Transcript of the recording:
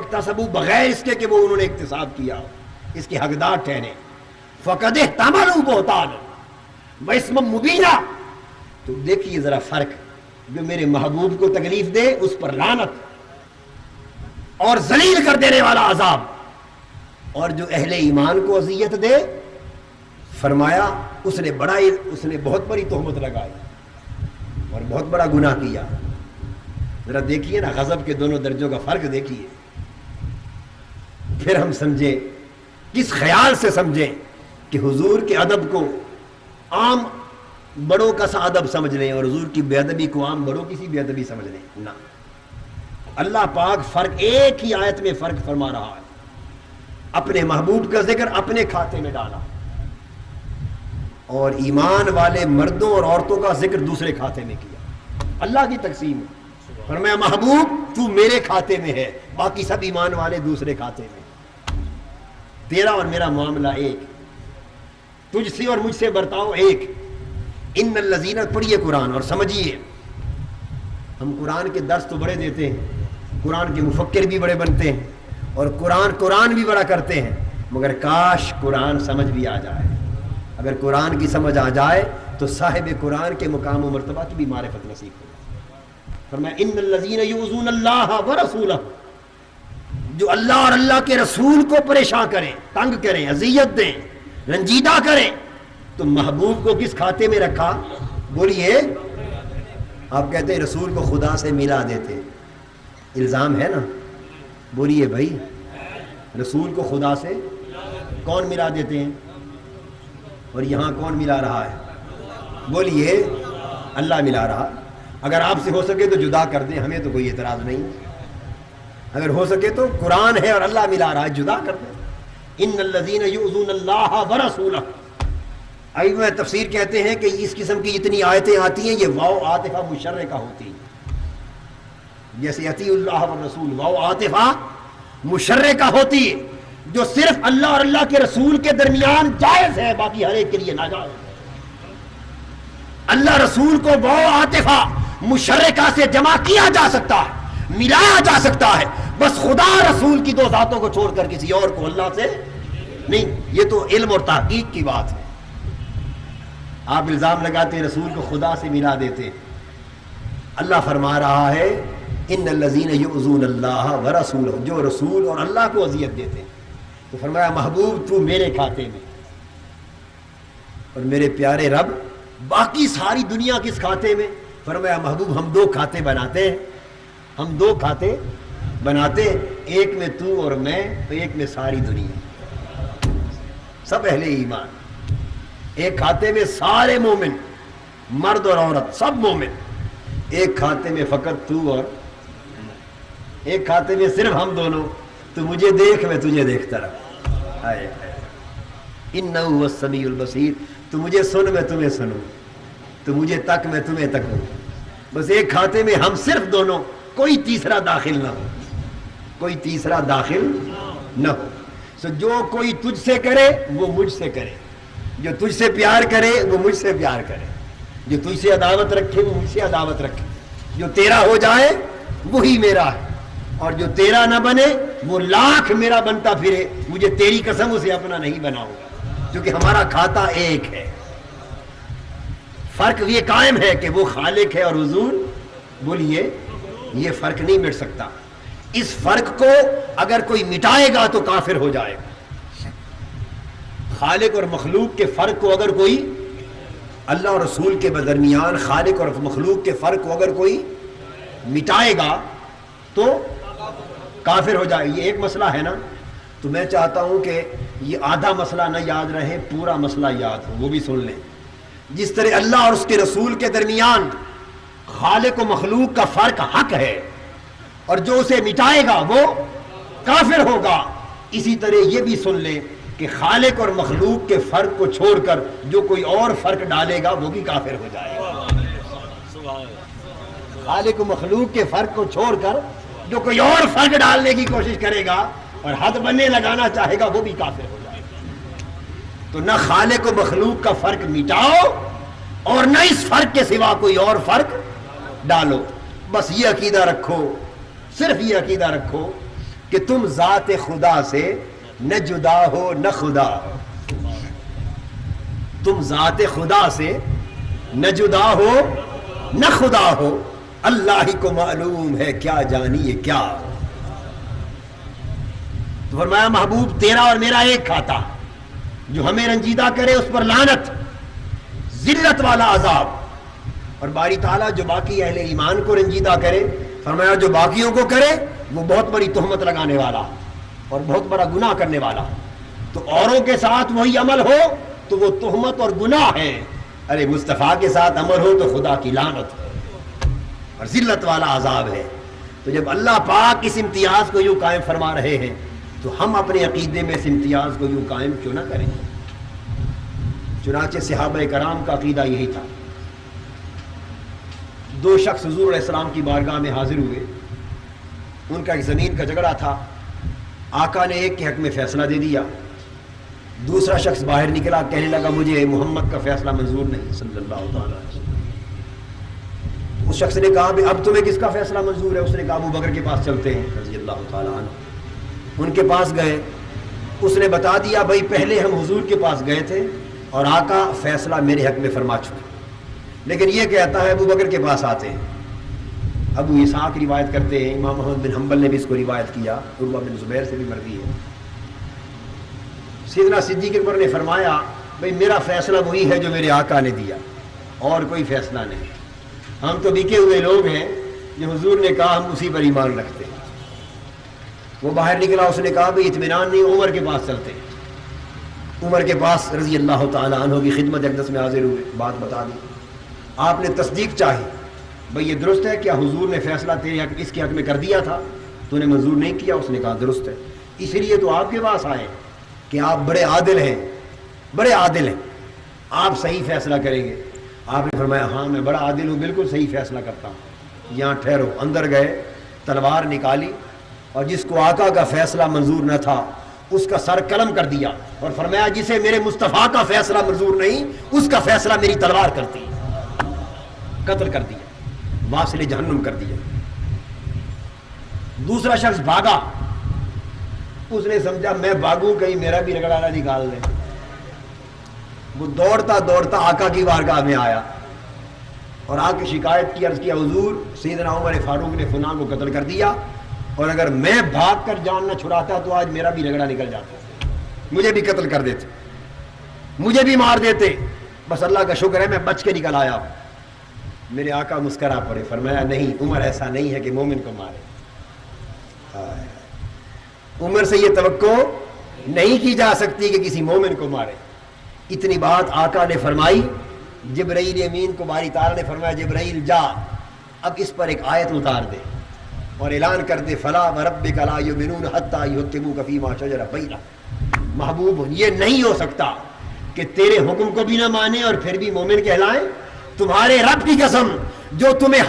اکتسبوا بغیر اس کے کہ وہ انہوں نے اکتساب کیا اس کے حقدار ٹھہرے. فقد احتملوا بہتانا واسما مبینا. تو دیکھیے ذرا فرق, جو میرے محبوب کو تکلیف دے اس پر لعنت اور ذلیل کر دینے والا عذاب, اور جو اہل ایمان کو اذیت دے فرمایا اس نے بہت بڑی تہمت لگائی اور بہت بڑا گناہ کیا. ذرا دیکھیے نا غضب کے دونوں درجوں کا فرق دیکھیے, پھر ہم سمجھیں, کس خیال سے سمجھیں کہ حضور کے ادب کو عام بڑوں کا سا ادب سمجھ لیں اور حضور کی بے ادبی کو عام بڑوں کی سی بے ادبی سمجھ لیں. نہ, اللہ پاک فرق ایک ہی آیت میں فرق فرما رہا ہے. اپنے محبوب کا ذکر اپنے کھاتے میں ڈالا اور ایمان والے مردوں اور عورتوں کا ذکر دوسرے کھاتے میں کیا. اللہ کی تقسیم ہے. فرمایا محبوب تو میرے کھاتے میں ہے, باقی سب ایمان والے دوسرے کھاتے میں. تیرا اور میرا معاملہ ایک, تجھ سے اور مجھ سے برتاؤ ایک. ان الذین, پڑھیے قرآن اور سمجھیے. ہم قرآن کے درس تو بڑے دیتے ہیں, قرآن کے مفکر بھی بڑے بنتے ہیں اور قرآن بھی بڑا کرتے ہیں, مگر کاش قرآن سمجھ بھی آ جائے. اگر قرآن کی سمجھ آ جائے تو صاحب قرآن کے مقام و مرتبہ کی بھی معرفت نصیب ہو. فرمایا ان الذین یؤذون اللہ ورسولہ, جو اللہ اور اللہ کے رسول کو پریشان کریں, تنگ کریں, اذیت دیں, رنجیدہ کریں, تو محبوب کو کس کھاتے میں رکھا؟ بولیے. آپ کہتے ہیں رسول کو خدا سے ملا دیتے, الزام ہے نا. بولیے بھائی, رسول کو خدا سے کون ملا دیتے ہیں اور یہاں کون ملا رہا ہے؟ بولیے اللہ ملا رہا. اگر آپ سے ہو سکے تو جدا کر دیں, ہمیں تو کوئی اعتراض نہیں. اگر ہو سکے تو قرآن ہے اور اللہ ملا رہا ہے, جدا کر دیں. ان الذین یؤذون اللہ ورسولہ. ائمہ تفسیر کہتے ہیں کہ اس قسم کی جتنی آیتیں آتی ہیں یہ واو عاطفہ مشرکہ ہوتی ہیں. جیسے اطیعوا اللہ والرسول, واو عاطفہ مشرکہ ہوتی ہے, جو صرف اللہ اور اللہ کے رسول کے درمیان جائز ہے, باقی ہر ایک کے لیے ناجائز ہے. اللہ رسول کو واو عاطفہ مشرکہ سے جمع کیا جا سکتا ہے, ملایا جا سکتا ہے, بس خدا رسول کی دو ذاتوں کو چھوڑ کر کسی اور کو اللہ سے نہیں. یہ تو علم اور تحقیق کی بات ہے. آپ الزام لگاتے ہیں رسول کو خدا سے ملا دیتے. اللہ فرما رہا ہے ان الذین یؤذون اللہ ورسولہ, جو رسول اور اللہ کو اذیت دیتے ہیں. تو فرمایا محبوب تو میرے کھاتے میں, اور میرے پیارے رب باقی ساری دنیا کس کھاتے میں؟ فرمایا محبوب ہم دو کھاتے بناتے ہیں, ہم دو کھاتے بناتے ہیں, ایک میں تو اور میں, تو ایک میں ساری دنیا, سب اہل ایمان. ایک کھاتے میں سارے مومن, مرد اور عورت سب مومن, ایک کھاتے میں فقط تو اور, ایک کھاتے میں صرف ہم دونوں. تو مجھے دیکھ میں تجھے دیکھتا رہا. انہ هو السمیع البصیر, تو مجھے سن میں تمہیں سنوں, تو مجھے تک میں تمہیں تکوں. بس ایک کھاتے میں ہم صرف دونوں, کوئی تیسرا داخل نہ ہو, کوئی تیسرا داخل نہ ہو. سو جو کوئی تجھ سے کرے وہ مجھ سے کرے, جو تجھ سے پیار کرے وہ مجھ سے پیار کرے, جو تجھ سے عداوت رکھے وہ مجھ سے عداوت رکھے. جو تیرا ہو جائے وہی میرا ہے, اور جو تیرا نہ بنے وہ لاکھ میرا بنتا پھرے, مجھے تیری قسم اسے اپنا نہیں بناؤں گا, کیونکہ ہمارا کھاتا ایک ہے. فرق یہ قائم ہے کہ وہ خالق ہے اور حضور. بولیے یہ فرق نہیں مٹ سکتا. اس فرق کو اگر کوئی مٹائے گا تو کافر ہو جائے گا. خالق اور مخلوق کے فرق کو اگر کوئی, اللہ اور رسول کے درمیان خالق اور مخلوق کے فرق کو اگر کوئی مٹائے گا تو کافر ہو جائے. یہ ایک مسئلہ ہے نا. تو میں چاہتا ہوں کہ یہ آدھا مسئلہ نہ یاد رہے, پورا مسئلہ یاد ہو, وہ بھی سن لیں. جس طرح اللہ اور اس کے رسول کے درمیان خالق و مخلوق کا فرق حق ہے, اور جو اسے مٹائے گا وہ کافر ہوگا, اسی طرح یہ بھی سن لیں کہ خالق اور مخلوق کے فرق کو چھوڑ کر جو کوئی اور فرق ڈالے گا وہ بھی کافر ہو جائے گا. خالق و مخلوق کے فرق کو چھوڑ کر جو کوئی اور فرق ڈالنے کی کوشش کرے گا اور حد بننے لگانا چاہے گا وہ بھی کافر ہو جائے گا. تو نہ خالق و مخلوق کا فرق مٹاؤ اور نہ اس فرق کے سوا کوئی اور فرق ڈالو. بس یہ عقیدہ رکھو, صرف یہ عقیدہ رکھو کہ تم ذات خدا سے نہ جدا ہو نہ خدا ہو. تم ذات خدا سے نہ جدا ہو نہ خدا ہو، اللہ ہی کو معلوم ہے کیا جانیے کیا. تو فرمایا محبوب تیرا اور میرا ایک کھاتا، جو ہمیں رنجیدہ کرے اس پر لعنت، ذلت والا عذاب. اور باری تعالیٰ جو باقی اہل ایمان کو رنجیدہ کرے، فرمایا جو باقیوں کو کرے وہ بہت بڑی تہمت لگانے والا اور بہت بڑا گناہ کرنے والا. تو اوروں کے ساتھ وہی عمل ہو تو وہ تہمت اور گناہ ہے، ارے مصطفیٰ کے ساتھ عمل ہو تو خدا کی لعنت ہے اور ذلت والا عذاب ہے. تو جب اللہ پاک اس امتیاز کو یوں قائم فرما رہے ہیں تو ہم اپنے عقیدے میں اس امتیاز کو یوں قائم کیوں نہ کریں. چنانچہ صحابہ کرام کا عقیدہ یہی تھا. دو شخص حضور علیہ السلام کی بارگاہ میں حاضر ہوئے، ان کا ایک زمین کا جھگڑا تھا. آقا نے ایک کے حق میں فیصلہ دے دیا، دوسرا شخص باہر نکلا کہنے لگا مجھے محمد کا فیصلہ منظور نہیں صلی اللہ تعالی علیہ وسلم. اس شخص نے کہا اب تمہیں کس کا فیصلہ منظور ہے؟ اس نے کہا ابو بکر کے پاس چلتے ہیں رضی اللہ تعالی عنہ. ان کے پاس گئے، اس نے بتا دیا بھائی پہلے ہم حضور کے پاس گئے تھے اور آقا فیصلہ میرے حق میں فرما چکے، لیکن یہ کہتا ہے ابو بکر کے پاس آتے ہیں. ابو اسحاق روایت کرتے ہیں، امام احمد بن حنبل نے بھی اس کو روایت کیا، عروہ بن زبیر سے بھی مروی ہے. سیدنا صدیق اکبر نے فرمایا بھئی میرا فیصلہ وہی ہے جو میرے آقا نے دیا، اور کوئی فیصلہ نہیں. ہم تو بکے ہوئے لوگ ہیں، جو حضور نے کہا ہم اسی پر ایمان رکھتے ہیں. وہ باہر نکلا، اس نے کہا بھئی اطمینان نہیں، عمر کے پاس چلتے ہیں. عمر کے پاس رضی اللہ تعالی عنہ کی خدمت اقدس میں حاضر ہوئے، بات بتا دی. آپ نے تصدیق چاہی بھئی یہ درست ہے کیا حضور نے فیصلہ تیرے حق اس کے حق میں کر دیا تھا، تو نے منظور نہیں کیا؟ اس نے کہا درست ہے، اس لیے تو آپ کے پاس آئے کہ آپ بڑے عادل ہیں، بڑے عادل ہیں، آپ صحیح فیصلہ کریں گے. آپ نے فرمایا ہاں میں بڑا عادل ہوں، بالکل صحیح فیصلہ کرتا ہوں. یہاں ٹھہرو. اندر گئے، تلوار نکالی اور جس کو آقا کا فیصلہ منظور نہ تھا اس کا سر قلم کر دیا اور فرمایا جسے میرے مصطفیٰ کا فیصلہ منظور نہیں اس کا فیصلہ میری تلوار کرتی. قتل کر دیا، واصل جہنم کر دیا. دوسرا شخص بھاگا، اس نے سمجھا میں بھاگوں کہیں میرا بھی رگڑا نہ نکال دے. وہ دوڑتا دوڑتا آقا کی بارگاہ میں آیا اور آ کے شکایت کی، عرض کیا حضور سیدنا عمر فاروق نے فلاں کو قتل کر دیا، اور اگر میں بھاگ کر جان نہ چھڑاتا تو آج میرا بھی رگڑا نکل جاتا، مجھے بھی قتل کر دیتے، مجھے بھی مار دیتے. بس اللہ کا شکر ہے میں بچ کے نکل آیا ہوں. میرے آقا مسکرا پڑے، فرمایا نہیں عمر ایسا نہیں ہے کہ مومن کو مارے. عمر سے یہ توقع نہیں کی جا سکتی کہ کسی مومن کو مارے. اتنی بات آقا نے فرمائی. جبرائیل امین کو باری تعالیٰ نے فرمایا جبرائیل جا اب اس پر ایک آیت اتار دے اور اعلان کر دے فلا وربک لا یؤمنون حتی یحکموک فیما شجر بینہم. محبوب یہ نہیں ہو سکتا کہ تیرے حکم کو بھی نہ مانے اور پھر بھی مومن کہلائیں. تمہارے رب کی قسم جو تمہیں